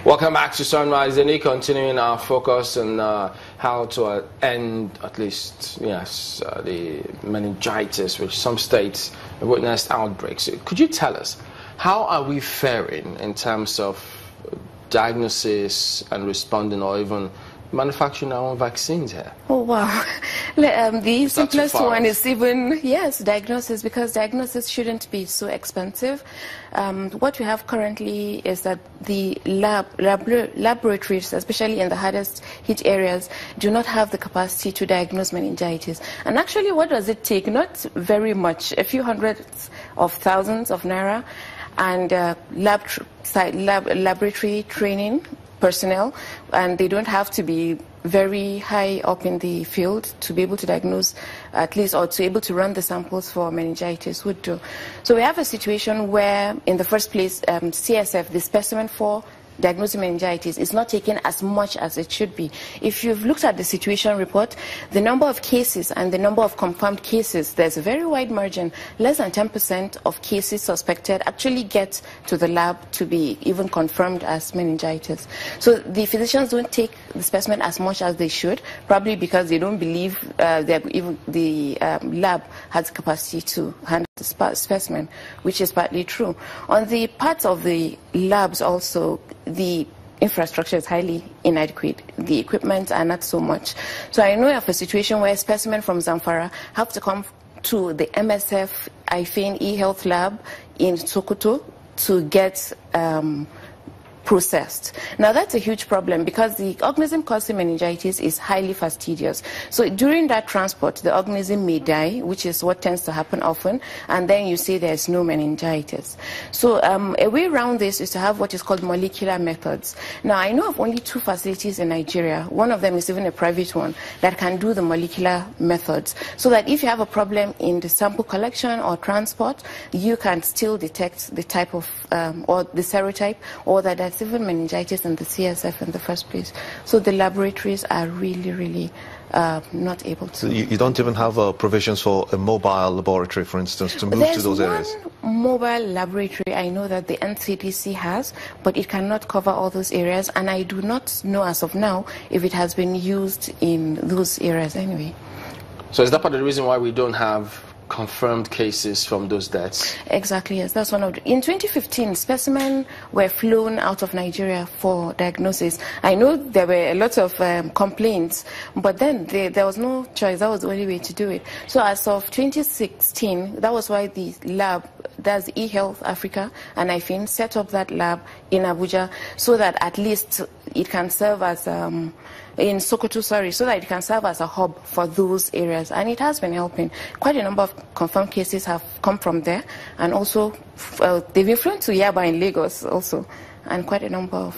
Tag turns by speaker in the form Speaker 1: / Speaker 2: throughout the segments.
Speaker 1: Welcome back to Sunrise Daily, continuing our focus on how to end, at least, the meningitis, which some states have witnessed outbreaks. Could you tell us, how are we faring in terms of diagnosis and responding, or even manufacturing our own vaccines here?
Speaker 2: Oh, wow. The simplest one is even, yes, diagnosis, because diagnosis shouldn't be so expensive. What we have currently is that the laboratories, especially in the hardest hit areas, do not have the capacity to diagnose meningitis. And actually, what does it take? Not very much, a few hundreds of thousands of naira, and laboratory training personnel, and they don't have to be very high up in the field to be able to diagnose, at least, or to be able to run the samples for meningitis would do. So we have a situation where, in the first place, CSF, the specimen for diagnosing meningitis, is not taken as much as it should be. If you've looked at the situation report, the number of cases and the number of confirmed cases, there's a very wide margin. Less than 10% of cases suspected actually get to the lab to be even confirmed as meningitis. So the physicians don't take the specimen as much as they should, probably because they don't believe the lab has the capacity to handle the specimen, which is partly true. On the part of the labs also, the infrastructure is highly inadequate. The equipment are not so much. So I know of a situation where specimen from Zamfara have to come to the MSF eHealth lab in Sokoto to get processed. Now that's a huge problem because the organism causing meningitis is highly fastidious. So during that transport, the organism may die, which is what tends to happen often, and then you say there's no meningitis. So a way around this is to have what is called molecular methods. Now I know of only 2 facilities in Nigeria. One of them is even a private one that can do the molecular methods, so that if you have a problem in the sample collection or transport, you can still detect the type of or the serotype, or that's even meningitis in the CSF in the first place. So the laboratories are really not able to.
Speaker 3: So you don't even have provisions for a mobile laboratory, for instance, to move to those areas?
Speaker 2: There's one mobile laboratory I know that the NCDC has, but it cannot cover all those areas, and I do not know as of now if it has been used in those areas anyway.
Speaker 1: So is that part of the reason why we don't have confirmed cases from those deaths?
Speaker 2: Exactly, yes. That's one of the... In 2015, specimens were flown out of Nigeria for diagnosis. I know there were a lot of complaints, but then there was no choice. That was the only way to do it. So as of 2016, that was why the lab, that's eHealth Africa, and IFIN set up that lab in Abuja, so that at least it can serve as... in Sokoto, so that it can serve as a hub for those areas. And it has been helping. Quite a number of confirmed cases have come from there, and also they've been flown to Yaba in Lagos also, and quite a number of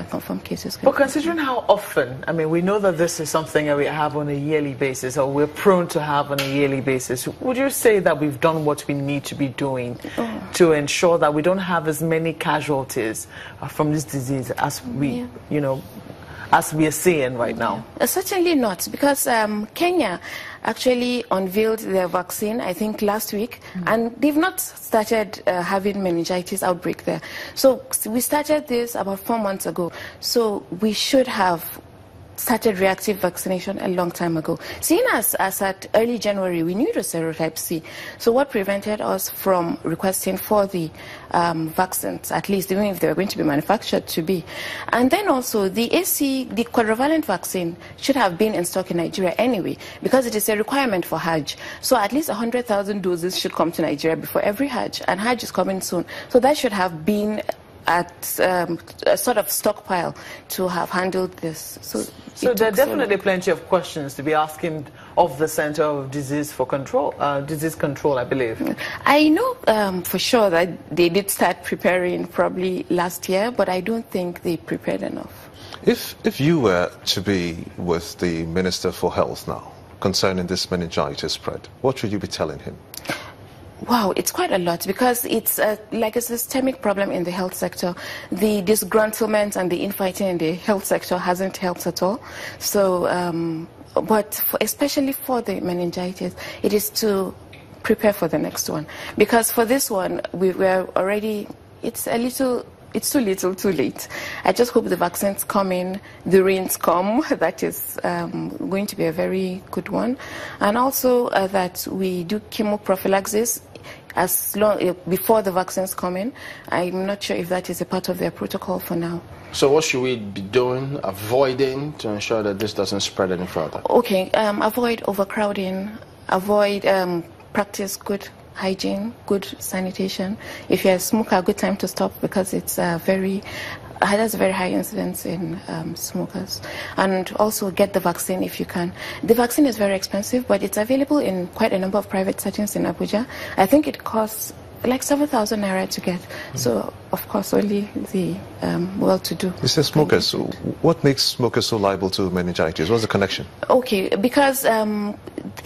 Speaker 2: confirmed cases.
Speaker 4: But considering how often, I mean, we know that this is something that we have on a yearly basis, or we're prone to have on a yearly basis, would you say that we've done what we need to be doing to ensure that we don't have as many casualties from this disease as we, as we are seeing right now?
Speaker 2: Certainly not, because Kenya actually unveiled their vaccine, I think, last week, and they've not started having meningitis outbreak there. So we started this about 4 months ago. So we should have started reactive vaccination a long time ago. Seeing as at early January, we knew it was serotype C. So what prevented us from requesting for the vaccines, at least even if they were going to be manufactured to be? And then also the the quadrivalent vaccine should have been in stock in Nigeria anyway, because it is a requirement for Hajj. So at least 100,000 doses should come to Nigeria before every Hajj, and Hajj is coming soon. So that should have been at a sort of stockpile to have handled this.
Speaker 4: So there are definitely plenty of questions to be asking of the Center of Disease Control, I believe.
Speaker 2: I know for sure that they did start preparing probably last year, but I don't think they prepared enough.
Speaker 3: If you were to be with the Minister for Health now concerning this meningitis spread, what should you be telling him?
Speaker 2: Wow, it's quite a lot, because it's like a systemic problem in the health sector. The disgruntlement and the infighting in the health sector hasn't helped at all. So, but especially for the meningitis, it is to prepare for the next one. Because for this one, we were already, it's a little it's too little, too late. I just hope the vaccines come in, the rains come. That is going to be a very good one. And also that we do chemoprophylaxis as long before the vaccines come in. I'm not sure if that is a part of their protocol for now.
Speaker 1: So what should we be doing, avoiding, to ensure that this doesn't spread any further?
Speaker 2: Okay, avoid overcrowding, practice good hygiene, good sanitation. If you're a smoker, a good time to stop, because it's has a very high incidence in smokers. And also get the vaccine if you can. The vaccine is very expensive, but it's available in quite a number of private settings in Abuja. I think it costs like 7,000 naira to get. So, of course, only the well-to-do.
Speaker 3: You say smokers. What makes smokers so liable to meningitis? What's the connection?
Speaker 2: Okay, because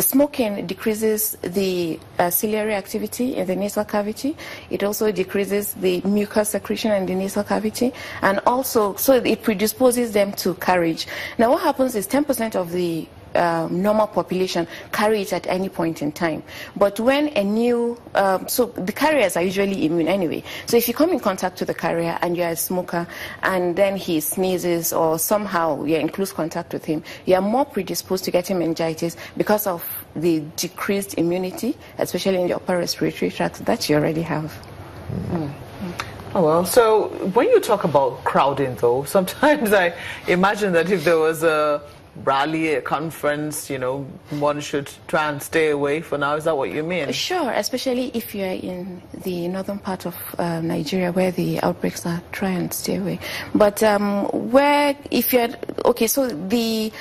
Speaker 2: smoking decreases the ciliary activity in the nasal cavity. It also decreases the mucus secretion in the nasal cavity, and also, so it predisposes them to carriage. Now, what happens is 10% of the normal population carry it at any point in time. But when a new, so the carriers are usually immune anyway. So if you come in contact with the carrier and you're a smoker and then he sneezes or somehow you're in close contact with him, you are more predisposed to getting meningitis because of the decreased immunity, especially in the upper respiratory tract that you already have.
Speaker 4: Oh, well, so when you talk about crowding, though, sometimes I imagine that if there was a rally, a conference, one should try and stay away for now. Is that what you mean?
Speaker 2: Sure, especially if you're in the northern part of Nigeria where the outbreaks are, try and stay away. But so the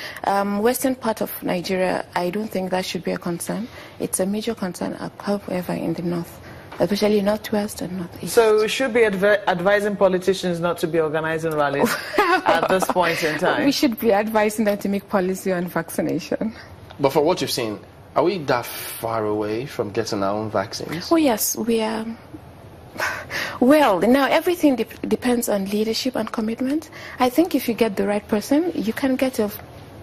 Speaker 2: western part of Nigeria, I don't think that should be a concern. It's a major concern, however, in the north, especially northwest and northeast.
Speaker 4: So we should be advising politicians not to be organizing rallies at this point in time.
Speaker 2: We should be advising them to make policy on vaccination.
Speaker 1: But for what you've seen, are we that far away from getting our own vaccines?
Speaker 2: Oh yes, we are. Well, now everything depends on leadership and commitment. I think if you get the right person, you can get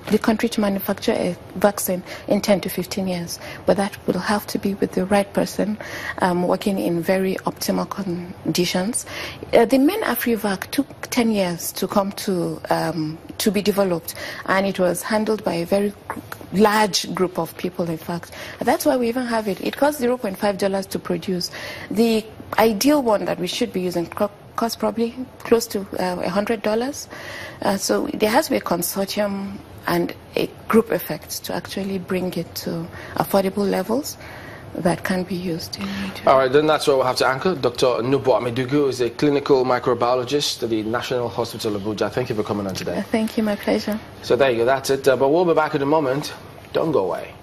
Speaker 2: the country to manufacture a vaccine in 10 to 15 years. But that will have to be with the right person, working in very optimal conditions. The MenAfriVac took 10 years to come to be developed, and it was handled by a very large group of people, in fact. That's why we even have it. It costs $0.5 to produce. The ideal one that we should be using costs probably close to $100. So there has to be a consortium and a group effect to actually bring it to affordable levels that can be used in Nigeria.
Speaker 1: All right, then that's where we'll have to anchor. Dr. Nubo Amidugu is a clinical microbiologist at the National Hospital of Abuja. Thank you for coming on today.
Speaker 2: Thank you, my pleasure.
Speaker 1: So there you go, that's it. But we'll be back in a moment. Don't go away.